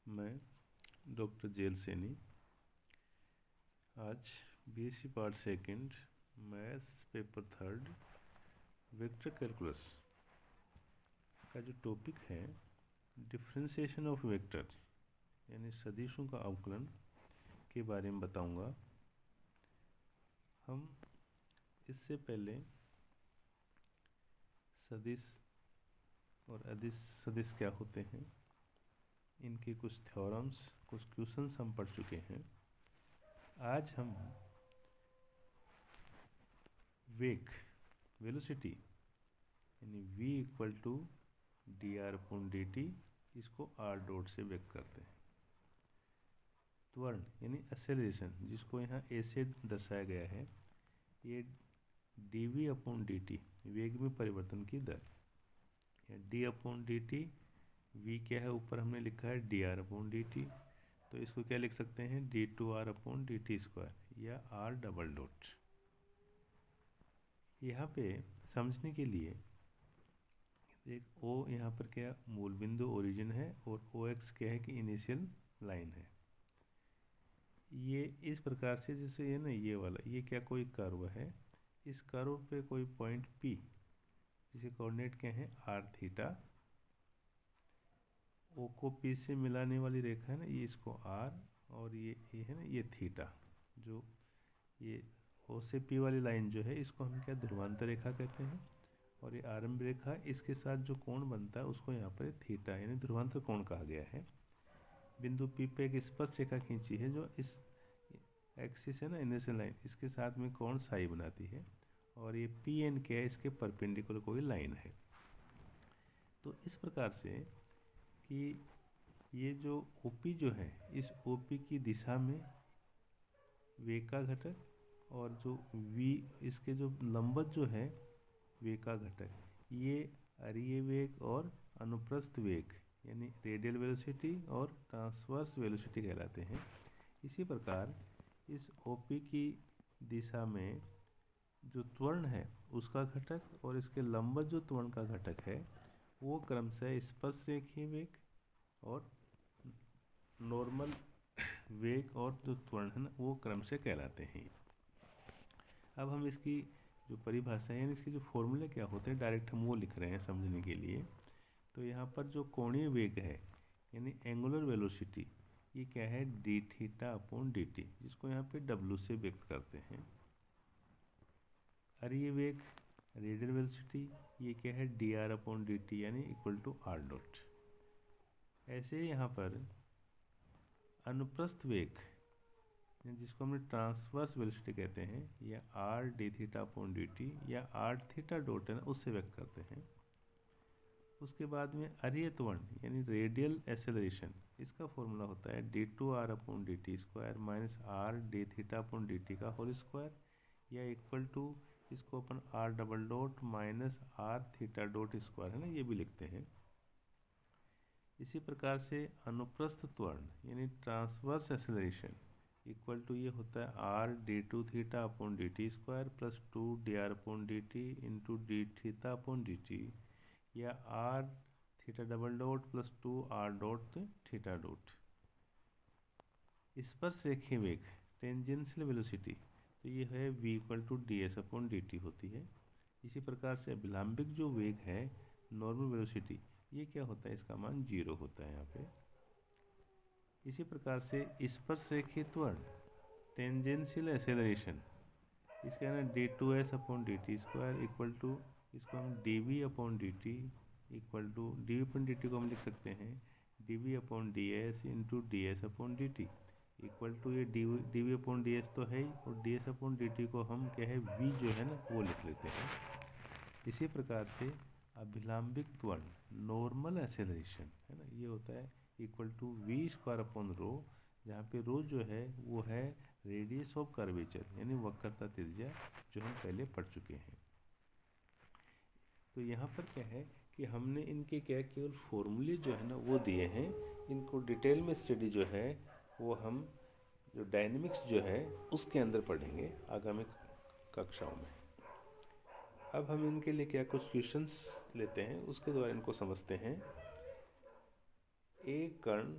मैं doctor jail Saini आज BSc part second maths paper third vector calculus का जो टॉपिक है डिफरेंशिएशन ऑफ वेक्टर यानी सदिशों का अवकलन के बारे में बताऊंगा। हम इससे पहले सदिश और अदिश सदिश क्या होते हैं, इनके कुछ थ्योरम्स, कुछ क्वेश्चंस हम पढ़ चुके हैं। आज हम वेग वेलोसिटी यानी v equal to D R upon D t, इसको आर डॉट से व्यक्त करते हैं। त्वरण यानी एक्सेलरेशन, जिसको यहाँ ए से दर्शाया गया है, ये D we upon D t वेग में परिवर्तन की दर, या d upon D t, v क्या है ऊपर हमने लिखा है d are upon D t, तो इसको क्या लिख सकते हैं d two are upon D T square या आर डबल डॉट। यहाँ पे समझने के लिए एक ओ यहाँ पर क्या मूल बिंदु ओरिजिन है और ओ एक्स क्या है कि इनिशियल लाइन है। ये इस प्रकार से जैसे ये ना ये वाला ये क्या कोई कर्व है, इस कर्व पे कोई पॉइंट P जिसे कोऑर्डिनेट क्या है आर थीटा, ओ को P से मिलाने वाली रेखा है ना, ये इसको आर और ये है ना ये थीटा, जो ये ओ से P वाली लाइन जो है इसको हम क्या ध्रुवांतर रेखा कहते हैं। और ये आरंभ रेखा इसके साथ जो कोण बनता है उसको यहाँ पर थीटा यानी ध्रुवांतर कोण कहा गया है। बिंदु P पे एक स्पर्श रेखा खींची है जो इस एक्सिस है ना इनिशियल लाइन, इसके साथ में कोण साई बनाती है, और ये पी एन क्या है इसके परपेंडिकुलर कोई लाइन है। तो इस प्रकार से कि ये जो OP जो है, इस OP की दिशा में वेग का घटक, और जो V इसके जो लंबवत जो है वेग का घटक, ये अरीय वेग और अनुप्रस्थ वेग यानी रेडियल वेलोसिटी और ट्रांसवर्स वेलोसिटी कहलाते हैं। इसी प्रकार इस OP की दिशा में जो त्वरण है उसका घटक और इसके लंबवत जो त्वरण का घटक है वो क्रमशः स्पर्श रेखीय वेग और नॉर्मल वेग और जो त्वरण है ना वो क्रमशः कहलाते हैं। अब हम इसकी जो परिभाषा है यानी इसके जो फॉर्मूले क्या होते हैं डायरेक्ट हम वो लिख रहे हैं समझने के लिए। तो यहाँ पर जो कोणीय वेग है यानी एंगुलर वेलोसिटी, ये क्या है D theta upon D T, जिसको यहाँ पे डब्ल्यू से व्यक्त करते हैं। अरीय वेग रेडियल वेलोसिटी, ये क्या है d are upon D T यानी इक्वल टू आर डॉट। ऐसे यहाँ पर अनुप्रस्थ वेग जिसको हमने ट्रांसवर्स वेलोसिटी कहते हैं, या are D theta upon D T या आर थीटा डॉट है ना उससे व्यक्त करते हैं। उसके बाद में अरीय त्वरण यानी रेडियल एक्सेलरेशन, इसका फॉर्मूला होता है D two are upon D T square minus R D theta upon D T का होल स्क्वायर, या इक्वल टू इसको अपन R double dot minus R theta dot square है ना ये भी लिखते हैं। इसी प्रकार से अनुप्रस्थ त्वरण यानी ट्रांसवर्स एक्सेलरेशन इक्वल टू ये होता है R D two theta upon D T square plus two D R upon D T into D theta upon D T, या R theta double dot plus two R dot theta dot. स्पर्श रेखीय वेग tangential velocity, तो ये है v equal to D S upon D T होती है। इसी प्रकार से अभिलंबिक जो वेग है नॉर्मल वेलोसिटी, ये क्या होता है इसका मान 0 होता है यहाँ पे। इसी प्रकार से स्पर्श रेखीय त्वरण टेंजेंशियल एक्सेलरेशन, इसका ना D two S upon D T square equal to इसको हम D we upon D T equal to D we upon D T को हम लिख सकते हैं D we upon D S into D S upon D T equal to ये D we upon D S तो है ही, और D S upon D T को हम क्या है वी जो है ना वो लिख लेते हैं। इसी प्रकार से अभिलंबिक त्वरण नॉर्मल एक्सेलरेशन है ना ये होता है equal to v square upon rho, जहाँ पे रो जो है वो है रेडियस ऑफ कर्वेचर यानी वक्रता त्रिज्या, जो हम पहले पढ़ चुके हैं। तो यहाँ पर क्या है कि हमने इनके क्या केवल फॉर्मूले जो है ना वो दिए हैं, इनको डिटेल में स्टडी जो है वो हम जो डायनेमिक्स जो है उसके अंदर पढ़ेंगे आगामी कक्षाओं में। अब हम इनके लिए क्या कुछ क्वेश्चंस लेते हैं, उसके द्वारा इनको समझते हैं। एक कण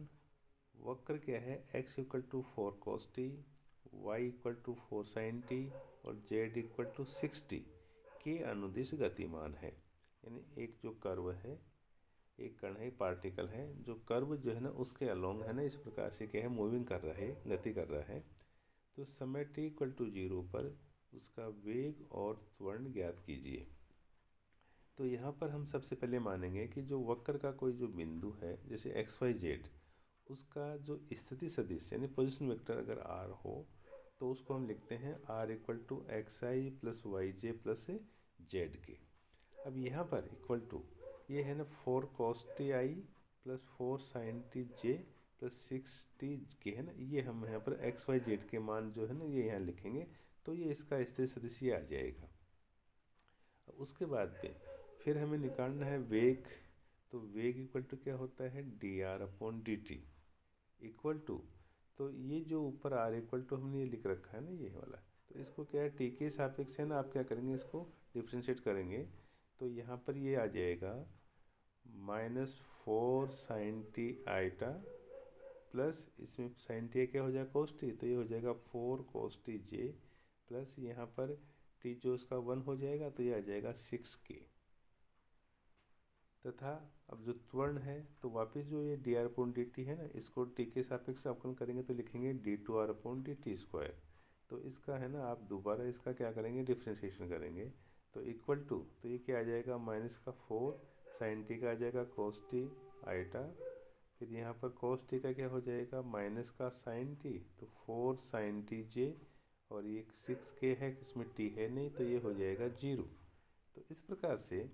वक्र क्या है, x equal to 4 cos t, y equal to 4 sin t और z इक्वल टू 6t के अनुदिश गतिमान है। यानी एक जो कर्व है, एक कण है, पार्टिकल है, जो कर्व जो है ना उसके अलोंग है ना इस प्रकार से क्या है, मूविंग कर रहा है, गति कर रहा है। तो समय t इक्वल टू 0 पर उसका वेग और त्वरण ज्ञात कीजिए। तो यहाँ पर हम सबसे पहले मानेंगे कि जो वक्र का कोई जो बिंदु है, जैसे एक्स वाई जेड, उसका जो स्थिति सदिश यानी पोजीशन वेक्टर अगर आर हो तो उसको हम लिखते हैं r equal to x i plus y j plus z k. अब यहाँ पर इक्वल टू ये है ना 4 cos T I plus 4 sin T J plus 6 T के है ना, ये हम यहाँ पर एक्स वाई जेड के मान जो है ना ये यहाँ लिखेंगे, तो ये इसका स्थिति सदिश ये आ जाएगा। उसके बाद में फिर हमें निकालना है वेग। तो वेग इक्वल टू क्या होता है, d are upon D T equal to, तो ये जो ऊपर आर इक्वल टू हमने ये लिख रखा है ना ये वाला, तो इसको क्या है टी के सापेक्ष है ना, आप क्या करेंगे इसको डिफ्रेंशिएट करेंगे। तो यहाँ पर ये आ जाएगा -4 sin टी आईटा प्लस इसमें sin टी क्या हो जाएगा cos टी, तो ये हो जाएगा 4 cos टी जे प्लस यहाँ पर टी जो उसका 1 हो जाएगा तो ये आ जाएगा 6k। तथा अब जो त्वरण है तो वापस जो ये D R upon D T है ना, इसको टी के सापेक्ष अवकलन करेंगे तो लिखेंगे d two are upon D T square. तो इसका है ना आप दोबारा इसका क्या करेंगे, डिफ्रेंशिएशन करेंगे। तो इक्वल टू, तो ये क्या आ जाएगा -4 sin टी का आ जाएगा cos टी आईटा, फिर यहाँ पर cos टी का क्या हो जाएगा -sin टी, तो 4 sin टी जे और ये 6k है, इसमें t है नहीं तो ये हो जाएगा 0। तो इस प्रकार से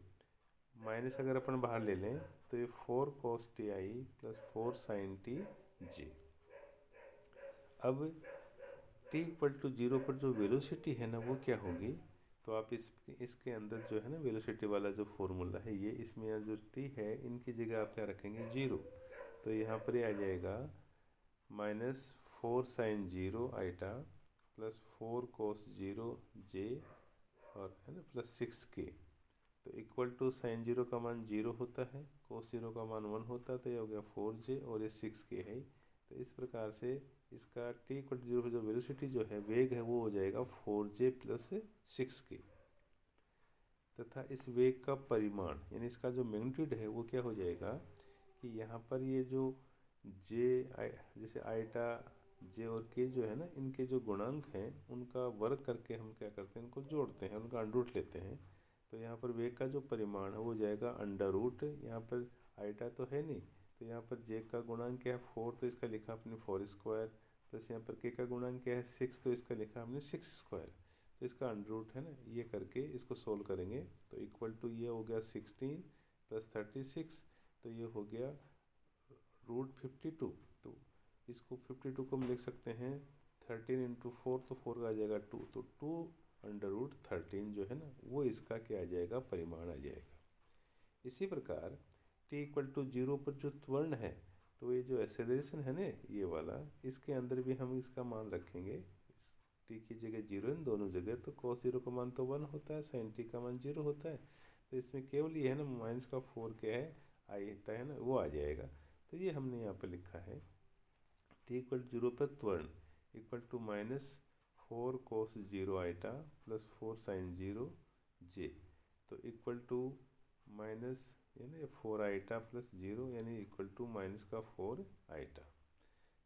माइनस अगर अपन बाहर ले लें तो ये 4 cos T I plus 4 sin T J. अब t इक्वल टू 0 पर जो वेलोसिटी है ना वो क्या होगी, तो आप इसके अंदर जो है ना वेलोसिटी वाला जो फॉर्मूला है ये, इसमें जो t है इनकी जगह आप क्या रखेंगे 0। तो यहाँ पर ये आ जाएगा -4 sin 0 आईटा प्लस 4 cos 0 जे और है ना प्लस 6k। तो इक्वल टू साइन 0 का मान 0 होता है, cos 0 का मान 1 होता है, तो ये हो गया 4j और ये 6k है। तो इस प्रकार से इसका t इक्वल टू 0 पर जो वेलोसिटी जो है वेग है वो हो जाएगा 4j प्लस 6k। तथा इस वेग का परिमाण यानी इसका जो मैग्नीट्यूड है वो क्या हो जाएगा कि यहाँ पर ये जो j जैसे आईटा जे और के जो है ना इनके जो गुणांक हैं उनका वर्ग करके हम क्या करते हैं, इनको जोड़ते हैं, उनका अंडर रूट लेते हैं। तो यहाँ पर वेग का जो परिमाण है वो जाएगा अंडर रूट, यहाँ पर आईटा तो है नहीं तो यहाँ पर जे का गुणांक क्या है 4, तो इसका लिखा अपने 4 स्क्वायर, प्लस यहाँ पर के का गुणांक क्या है 6, तो इसका लिखा हमने 6 स्क्वायर। तो इसका अंडर रूट है ना ये करके इसको सोल्व करेंगे तो इक्वल टू ये हो गया 16 प्लस 36, तो ये हो गया √52। तो इसको 52 को हम लिख सकते हैं 13 इंटू 4, तो 4 का आ जाएगा 2, तो 2 √13 जो है ना वो इसका क्या आ जाएगा, परिमाण आ जाएगा। इसी प्रकार t इक्वल टू 0 पर जो त्वरण है तो ये जो एक्सेलरेशन है ना ये वाला, इसके अंदर भी हम इसका मान रखेंगे, t की जगह 0 इन दोनों जगह, तो cos 0 का मान तो 1 होता है, sin t का मान 0 होता है, तो इसमें केवल ये है ना माइनस का 4 क्या है आईटा है ना वो आ जाएगा। तो ये हमने यहाँ पर लिखा है t इक्वल टू 0 पर त्वरण equal to -4 cos 0 iota plus 4 sin 0 j, तो इक्वल टू माइनस यानी 4 आईटा प्लस 0 यानी इक्वल टू माइनस का 4 आईटा।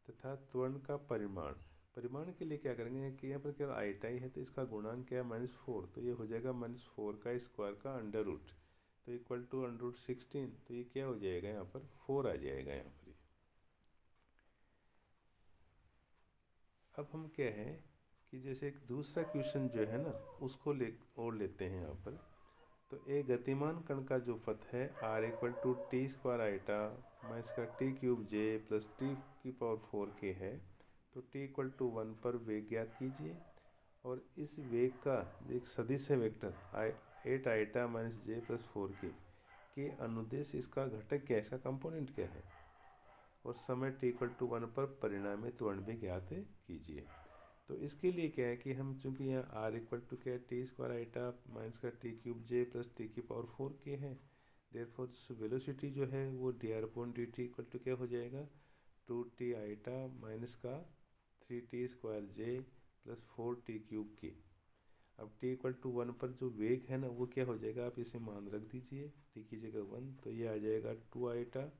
तथा त्वरण का परिमाण के लिए क्या करेंगे कि यहाँ पर केवल आईटा ही है तो इसका गुणांक क्या है -4, तो ये हो जाएगा -4 का स्क्वायर का अंडर रूट, तो इक्वल टू √16, तो ये क्या हो जाएगा यहाँ पर 4 आ जाएगा यहाँ पर। अब हम क्या है कि जैसे एक दूसरा क्वेश्चन जो है ना उसको लेते हैं यहाँ पर। तो एक गतिमान कण का जो पथ है r equal to t square iota minus का t cube j plus t की पावर 4k है, तो t इक्वल टू 1 पर वेग ज्ञात कीजिए। और इस वेग का एक सदिश है वेक्टर 8 आईटा माइनस जे प्लस 4k के अनुदेश इसका घटक क्या है, इसका कंपोनेंट क्या है, और समय t इक्वल टू 1 पर परिणामी त्वरण भी ज्ञात कीजिए। तो इसके लिए क्या है कि हम चूंकि यहाँ r इक्वल टू क्या है टी स्क्वायर आईटा माइनस का t cube j plus t की पावर 4k है, देयरफॉर वेलोसिटी जो है वो d are upon D T equal to क्या हो जाएगा 2t आईटा माइनस का 3t स्क्वायर जे प्लस 4t क्यूब के। अब t इक्वल टू 1 पर जो वेग है ना वो क्या हो जाएगा, आप इसे मान रख दीजिए, t की जगह 1, तो ये आ जाएगा 2 आईटा,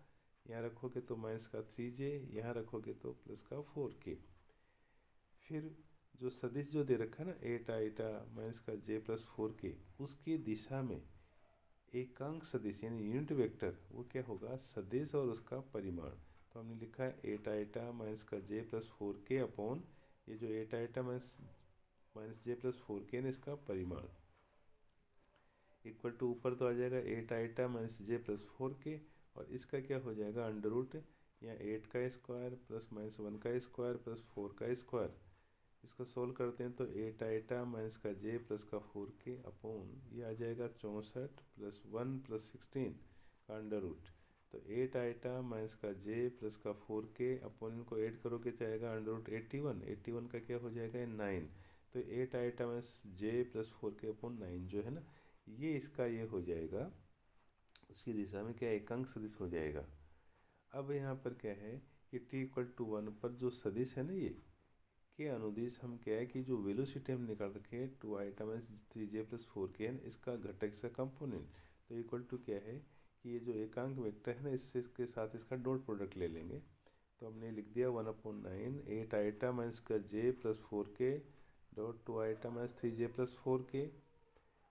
यहाँ रखोगे तो माइनस का 3j, यहाँ रखोगे तो प्लस का 4k। फिर जो सदिश जो दे रखा है ना 8 आईटा माइनस का j प्लस 4k, उसकी दिशा में एकांक सदिश यानी यूनिट वेक्टर वो क्या होगा, सदिश और उसका परिमाण। तो हमने लिखा है 8 आईटा माइनस का j प्लस 4k अपॉन ये जो 8 आईटा माइनस j प्लस 4k ने इसका परिमाण इक्वल टू ऊपर तो आ जाएगा 8 आईटा माइनस j प्लस 4k, और इसका क्या हो जाएगा अंडर रूट यहाँ 8 का स्क्वायर प्लस माइनस 1 का स्क्वायर प्लस 4 का स्क्वायर। इसको सोल्व करते हैं तो 8 आईटा माइनस का j प्लस का 4k अपॉन ये आ जाएगा 64 प्लस 1 प्लस 16 का अंडर रूट। तो 8 आईटा माइनस का j प्लस का 4k अपॉन इनको ऐड करोगे तो आएगा अंडर रूट 81 का क्या हो जाएगा 9। तो 8 आईटा minus j plus 4k upon 9 जो है ना ये इसका ये हो जाएगा, उसकी दिशा में क्या एकांक सदिश हो जाएगा। अब यहाँ पर क्या है कि t इक्वल टू 1 पर जो सदिश है ना ये के अनुदिश हम क्या है कि जो वेलोसिटी हम निकाल रखे हैं 2 आईटा माइनस 3j प्लस 4k है इसका घटक इसका कंपोनेंट, तो इक्वल टू क्या है कि ये जो एकांक वेक्टर है ना इसके साथ इसका डॉट प्रोडक्ट ले लेंगे। तो हमने लिख दिया 1/9 8 आईटा माइनस का j plus 4k dot 2 आईटा minus 3j plus 4k,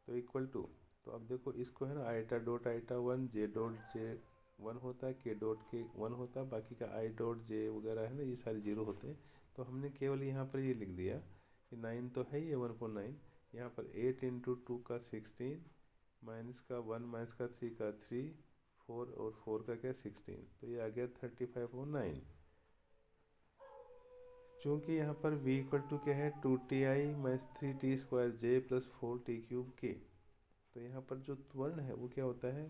तो इक्वल टू, तो अब देखो इसको है ना आईटा डॉट आईटा 1 जे डॉट जे 1 होता है, के डॉट के 1 होता है, बाकी का आई डॉट जे वगैरह है ना ये सारे जीरो होते हैं। तो हमने केवल यहाँ पर ये लिख दिया कि 9 तो है ये 1/9, यहाँ पर 8 इंटू 2 का 16 माइनस का 1 माइनस का 3 का 3 4 और 4 का क्या 16, तो ये आ गया 35/9। चूँकि यहाँ पर v इक्वल टू क्या है 2ti minus 3t square j plus 4t cube k, तो यहाँ पर जो त्वरण है वो क्या होता है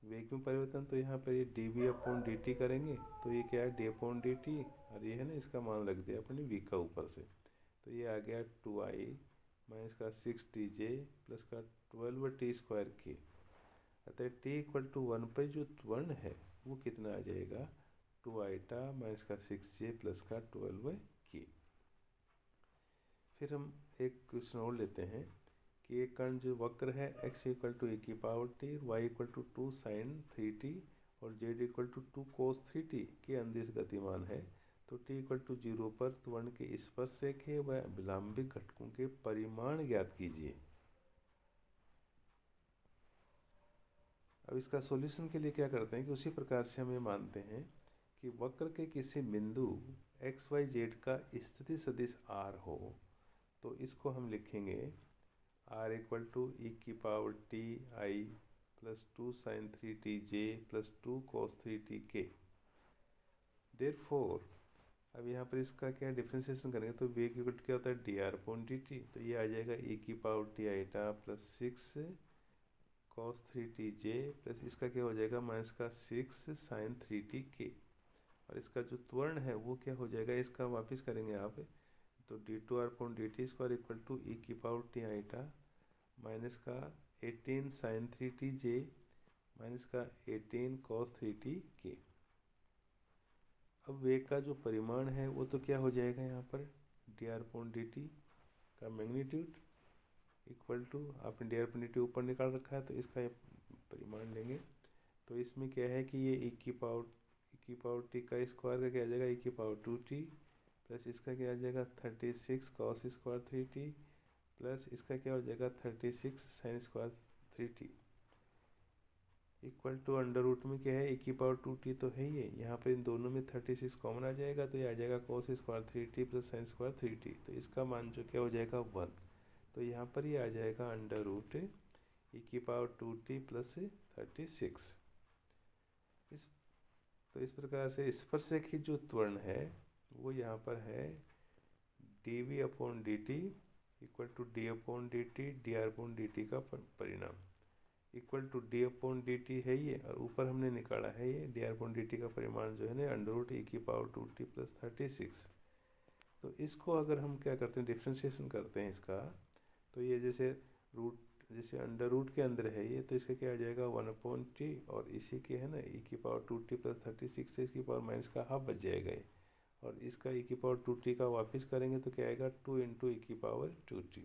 वेग में परिवर्तन, तो यहाँ पर ये dv अपॉन dt करेंगे तो ये क्या है d अपॉन dt, और ये है ना इसका मान रख दिया अपने v का ऊपर से, तो ये आ गया 2i माइनस का 6tj प्लस का 12t स्क्वायर k। अतः t इक्वल टू 1 पर जो त्वरण है वो कितना आ जाएगा 2 आईटा माइनस का 6j प्लस का 12k। फिर हम एक क्वेश्चन और लेते हैं कि एक कण जो वक्र है x इक्वल टू ए की power t, y equal to 2 sine 3t और z equal to 2 cos 3t के अंदिश गतिमान है। तो t इक्वल टू 0 पर त्वरण के स्पर्श रेखे व विलंबित घटकों के परिमाण ज्ञात कीजिए। अब इसका सॉल्यूशन के लिए क्या करते हैं कि उसी प्रकार से हम ये मानते हैं कि वक्र के किसी बिंदु x y z का स्थिति सदिश r हो, तो इसको हम लिखेंगे r इक्वल टू e की power t i plus 2 sine 3t j plus 2 cos 3t k। Therefore अब यहाँ पर इसका क्या डिफ्रेंशिएशन करेंगे तो वेग इक्वल क्या होता है dr अपॉन dt, तो ये आ जाएगा e की पावर t आईटा plus 6 cos 3t j plus इसका क्या हो जाएगा माइनस का 6 साइन 3t k, और इसका जो त्वरण है वो क्या हो जाएगा इसका वापस करेंगे आप, तो d2r upon dt square equal to e की पावर t आईटा माइनस का 18 साइन 3t j माइनस का 18 cos 3t k। अब वेग का जो परिमाण है वो तो क्या हो जाएगा यहाँ पर dr अपॉन dt का मैग्नीट्यूड इक्वल टू, आपने dr अपॉन dt ऊपर निकाल रखा है तो इसका परिमाण लेंगे, तो इसमें क्या है कि ये e की पावर t का स्क्वायर का क्या आ जाएगा e की पावर 2t प्लस इसका क्या आ जाएगा 36 cos स्क्वायर 3t प्लस इसका क्या हो जाएगा 36 sine square 3t equal to under root में क्या है e की पावर 2t तो है ही है, यहाँ पर इन दोनों में 36 कॉमन आ जाएगा तो ये आ जाएगा cos square 3t plus sign square 3t, तो इसका मान जो क्या हो जाएगा 1, तो यहाँ पर ये आ जाएगा अंडर रूट e की पावर 2t प्लस 36। तो इस प्रकार से स्पर्शरेखी जो त्वरण है वो यहाँ पर है dv upon dt equal to d upon dt dr upon dt का परिणाम equal to d upon dt है ये, और ऊपर हमने निकाला है ये dr अपॉन dt का परिमाण जो है ना अंडर रूट e की पावर 2t प्लस 36। तो इसको अगर हम क्या करते हैं डिफ्रेंशिएशन करते हैं इसका, तो ये जैसे रूट जैसे अंडर रूट के अंदर है ये, तो इसका क्या आ जाएगा 1/t, और इसी के है ना e⁻2t + 36 से इसकी पावर माइनस का हाफ बच जाएगा ये, और इसका e⁻2t का वापस करेंगे तो क्या आएगा 2 × e⁻2t,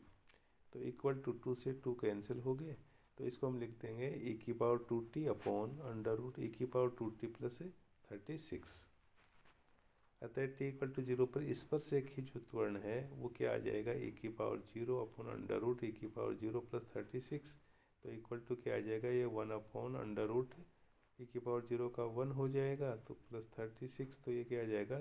तो इक्वल टू 2 से 2 कैंसिल हो गए, तो इसको हम लिख देंगे e⁻2t upon under root e⁻2t + 36। अतः t = 0 पर इस पर से एक ही जो त्वरण है वो क्या आ जाएगा e⁻0 upon under root e⁻0 + 36, तो इक्वल टू क्या आ जाएगा ये 1 अपॉन अंडर रूट e⁻0 का 1 हो जाएगा, तो प्लस 36, तो ये क्या आ जाएगा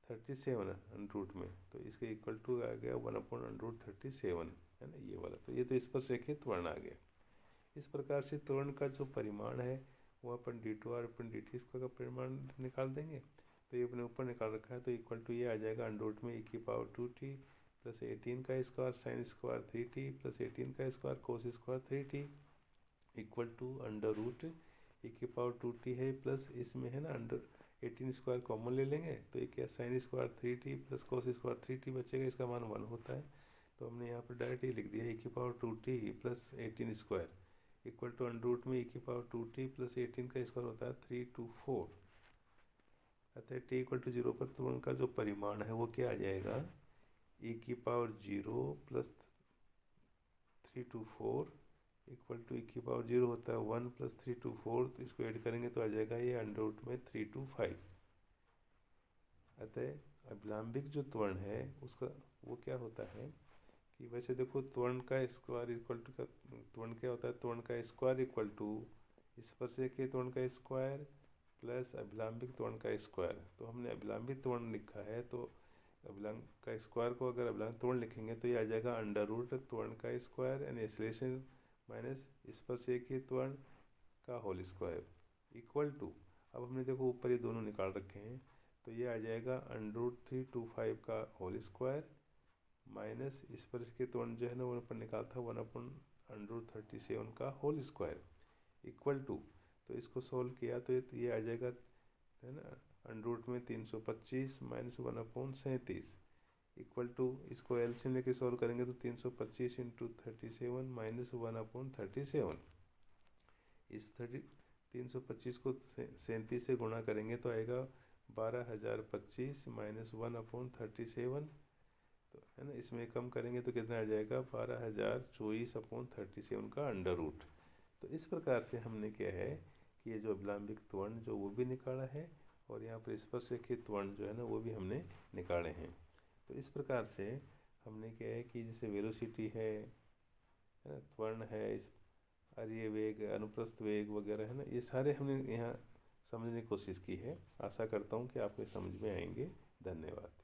37 अंडर रूट में, तो इसके इक्वल टू आ गया 1 अपॉन अंडर रूट 37, है ना ये वाला। तो ये तो इस पर से एक ही त्वरण आ गया। इस प्रकार से त्वरण का जो परिमाण है वो अपन d2r अपन dt² का परिमाण निकाल देंगे। तो ये अपने ऊपर निकाल रखा है, तो इक्वल टू ये आ जाएगा अंडर रूट में e⁻2t + 18 का स्क्वायर sin स्क्वायर 3t + 18 का square cos square 3t equal to under root e⁻2t है प्लस इसमें है ना अंडर 18 स्क्वायर कॉमन ले लेंगे, तो ये क्या sin square 3t + cos square 3t बचेगा, इसका मान 1 होता है। तो हमने यहाँ पर डायरेक्ट ये लिख दिया e⁻2t + 18 square equal to under root में e⁻2t + 18 का स्क्वायर होता है 324। अतः t = 0 पर त्वरण का जो परिमाण है वो क्या आ जाएगा e⁻0 + 324 इक्वल टू e⁻0 होता है 1 + 324, तो इसको ऐड करेंगे तो आ जाएगा ये अंडर रूट में 325। अतः अभिलंबिक जो त्वरण है उसका वो क्या होता है कि वैसे देखो त्वरण का स्क्वायर इक्वल टू का त्वरण क्या होता है, त्वरण का स्क्वायर इक्वल टू इस पर से के त्वरण का स्क्वायर प्लस अभिलंबिक त्वरण का स्क्वायर। तो हमने अभिलंबिक त्वरण लिखा है, तो अभिलंब का स्क्वायर को अगर अभिलंब त्वरण लिखेंगे तो ये आ जाएगा अंडर रूट त्वरण का स्क्वायर एंड एक्सेलरेशन माइनस इस पर से के त्वरण का होल स्क्वायर इक्वल टू, अब हमने देखो ऊपर ये दोनों निकाल रखे हैं, तो ये आ जाएगा अंडर रूट 325 का होल स्क्वायर माइनस इस पर के त्वरण जो है ना वो पर निकाला था 1 अपॉन अंडर रूट 37 का होल स्क्वायर इक्वल टू, तो इसको सोल्व किया तो ये आ जाएगा है ना अंडर रूट में 325 माइनस 1 अपॉन 37 इक्वल टू, इसको एलसीएम लेके सॉल्व करेंगे तो 325 × 37 माइनस 1 अपॉन 37, इस 325 को 37 से गुणा करेंगे तो आएगा 12,025 माइनस 1 अपॉन 37, तो है ना इसमें कम करेंगे तो कितना आ जाएगा 12,024 अपॉन 37 का अंडर रूट। तो इस प्रकार से हमने क्या है कि ये जो अभिलंबिक त्वरण जो वो भी निकाला है और यहाँ पर स्पर्शरेखीय त्वरण जो है ना वो भी हमने निकाले हैं। तो इस प्रकार से हमने क्या है कि जैसे वेलोसिटी है ना त्वरण है, इस अरीय वेग अनुप्रस्थ वेग वगैरह है ना, ये सारे हमने यहाँ समझने की कोशिश की है। आशा करता हूँ कि आपको समझ में आएंगे। धन्यवाद।